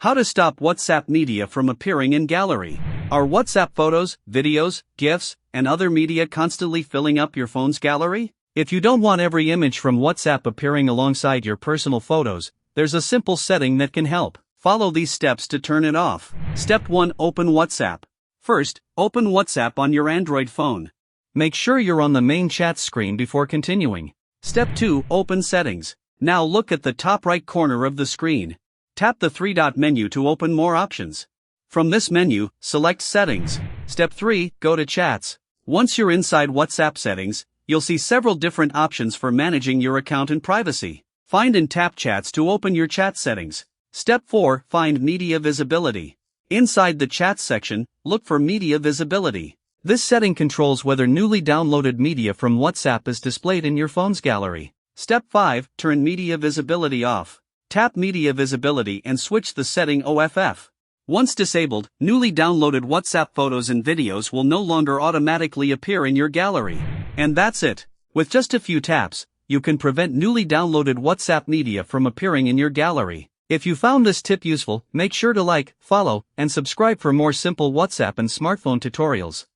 How to stop WhatsApp media from appearing in gallery. Are WhatsApp photos, videos, GIFs, and other media constantly filling up your phone's gallery? If you don't want every image from WhatsApp appearing alongside your personal photos, there's a simple setting that can help. Follow these steps to turn it off. Step 1. Open WhatsApp. First, open WhatsApp on your Android phone. Make sure you're on the main chat screen before continuing. Step 2. Open Settings. Now look at the top right corner of the screen. Tap the three-dot menu to open more options. From this menu, select Settings. Step 3. Go to Chats. Once you're inside WhatsApp settings, you'll see several different options for managing your account and privacy. Find and tap Chats to open your chat settings. Step 4. Find Media Visibility. Inside the Chats section, look for Media Visibility. This setting controls whether newly downloaded media from WhatsApp is displayed in your phone's gallery. Step 5. Turn Media Visibility off. Tap Media Visibility and switch the setting off. Once disabled, newly downloaded WhatsApp photos and videos will no longer automatically appear in your gallery. And that's it. With just a few taps, you can prevent newly downloaded WhatsApp media from appearing in your gallery. If you found this tip useful, make sure to like, follow, and subscribe for more simple WhatsApp and smartphone tutorials.